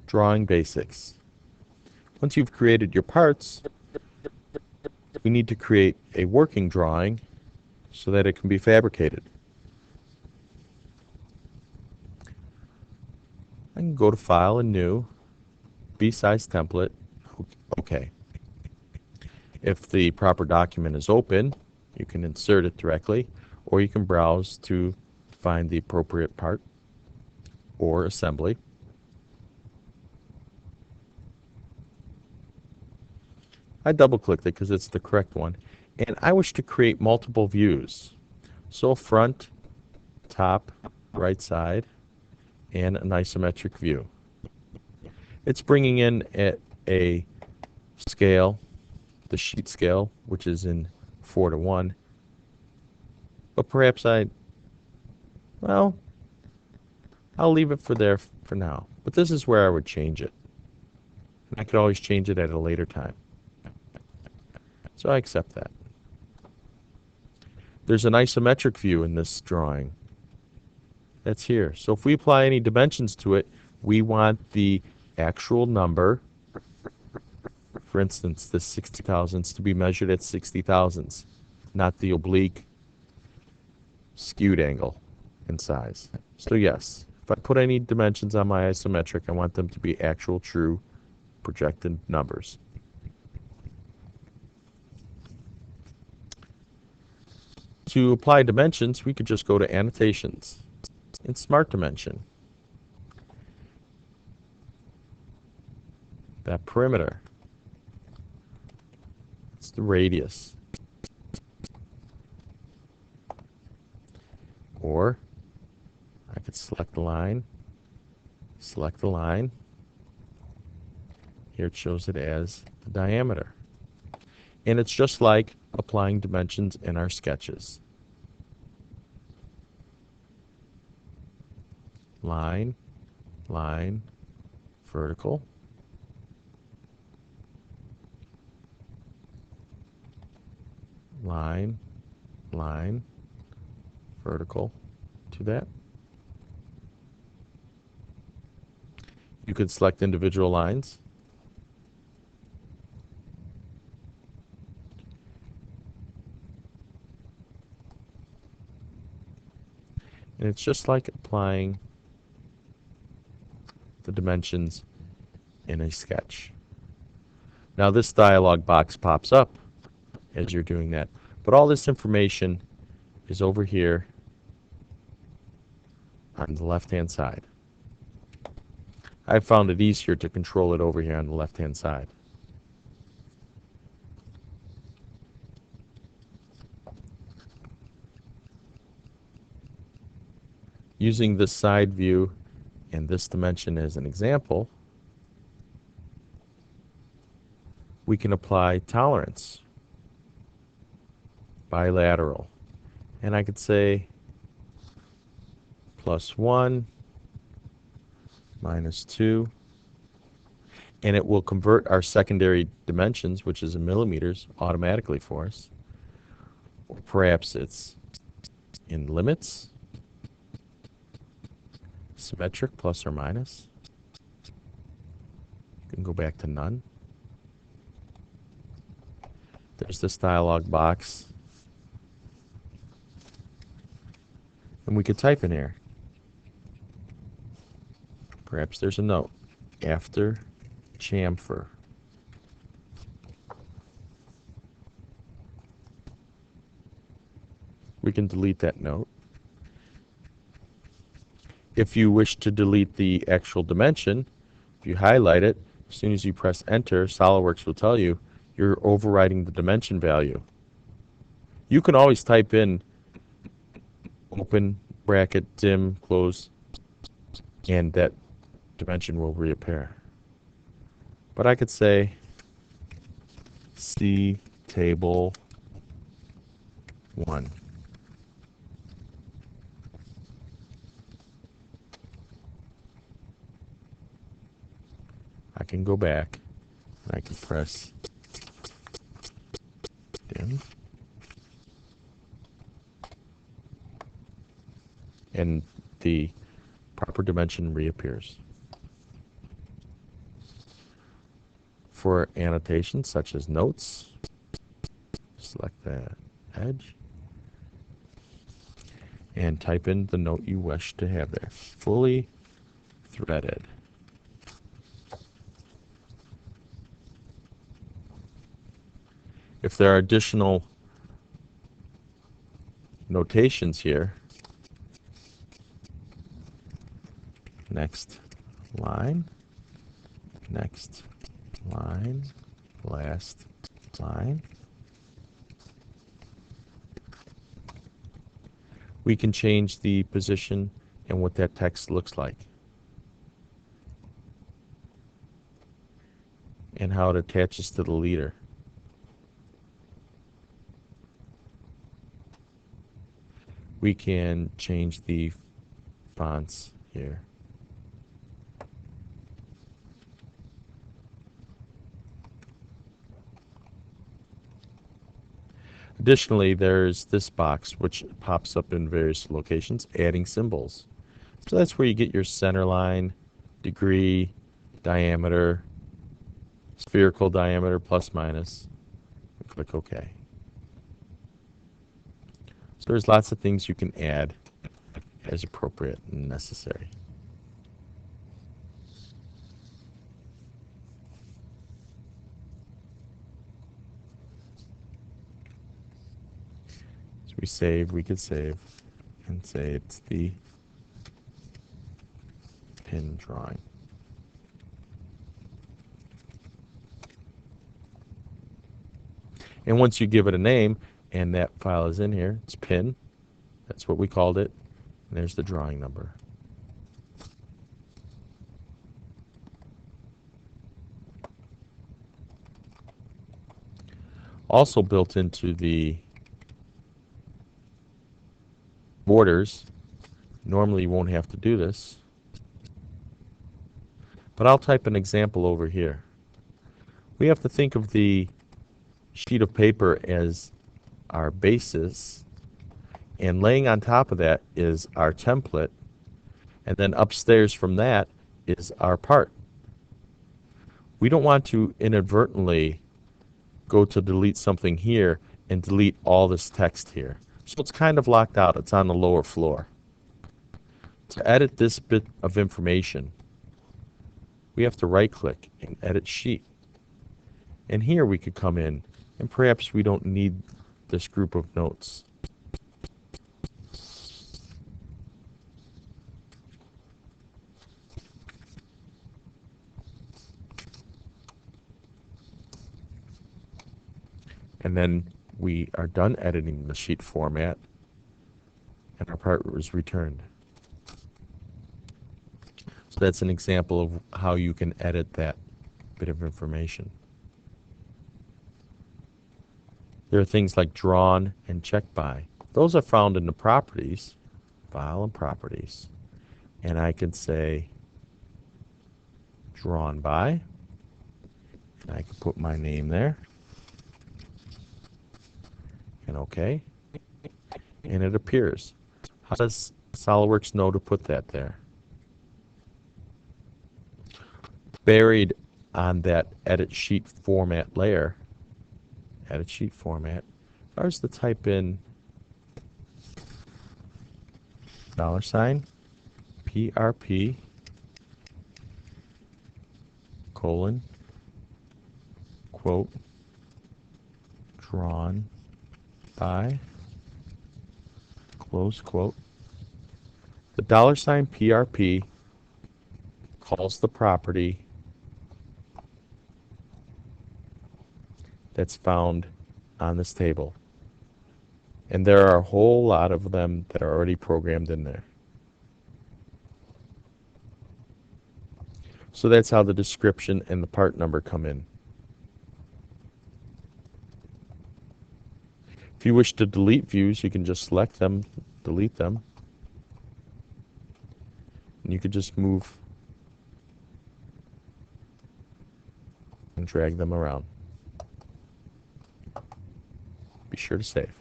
Drawing basics. Once you've created your parts, we need to create a working drawing so that it can be fabricated. I can go to File and New, B-Size Template. OK. If the proper document is open, you can insert it directly, or you can browse to find the appropriate part or assembly. I double-clicked it because it's the correct one, and I wish to create multiple views. So front, top, right side, and an isometric view. It's bringing in at a scale, the sheet scale, which is in 4:1. But perhaps well, I'll leave it for there for now. But this is where I would change it. I could always change it at a later time. So I accept that. There's an isometric view in this drawing. That's here. So if we apply any dimensions to it, we want the actual number, for instance, the 60 thousandths, to be measured at 60 thousandths, not the oblique skewed angle in size. So yes, if I put any dimensions on my isometric, I want them to be actual, true, projected numbers. To apply dimensions, we could just go to Annotations in Smart Dimension. That perimeter, it's the radius. Or I could select the line, select the line. Here it shows it as the diameter. And it's just like applying dimensions in our sketches. Line, line, vertical. Line, line, vertical to that. You could select individual lines. And it's just like applying the dimensions in a sketch. Now this dialog box pops up as you're doing that. But all this information is over here on the left-hand side. I found it easier to control it over here on the left-hand side. Using this side view and this dimension as an example, we can apply tolerance, bilateral. And I could say +1, -2, and it will convert our secondary dimensions, which is in millimeters, automatically for us. Or perhaps it's in limits, symmetric, plus or minus. You can go back to none. There's this dialog box. And we could type in here. Perhaps there's a note. After chamfer. We can delete that note. If you wish to delete the actual dimension, if you highlight it, as soon as you press enter, SOLIDWORKS will tell you you're overriding the dimension value. You can always type in open bracket, dim, close, and that dimension will reappear. But I could say see table 1. I can go back and I can press dim, and the proper dimension reappears. for annotations such as notes. Select that edge and type in the note you wish to have there. Fully threaded. If there are additional notations here, next line, next line, last line, we can change the position and what that text looks like and how it attaches to the leader. We can change the fonts here. Additionally, there's this box which pops up in various locations, adding symbols. So that's where you get your center line, degree, diameter, spherical diameter, plus minus. Click OK. So there's lots of things you can add as appropriate and necessary. So we save, we could save and say it's the pin drawing. And once you give it a name, and that file is in here, it's pin, that's what we called it, and there's the drawing number. Also built into the borders, normally you won't have to do this, but I'll type an example over here. We have to think of the sheet of paper as our basis, and laying on top of that is our template, and then upstairs from that is our part. We don't want to inadvertently go to delete something here and delete all this text here. So it's kind of locked out. It's on the lower floor. To edit this bit of information, we have to right-click and edit sheet. And here we could come in, and perhaps we don't need this group of notes. And then we are done editing the sheet format, and our part is returned. So that's an example of how you can edit that bit of information. There are things like drawn and check by. Those are found in the properties, file and properties. And I can say drawn by, and I can put my name there. And OK, and it appears. How does SOLIDWORKS know to put that there? Buried on that edit sheet format layer, edit sheet format, if I was to type in $PRP colon quote drawn by close quote, the $PRP calls the property that's found on this table. And there are a whole lot of them that are already programmed in there. So that's how the description and the part number come in. If you wish to delete views, you can just select them, delete them, and you could just move and drag them around. Be sure to save.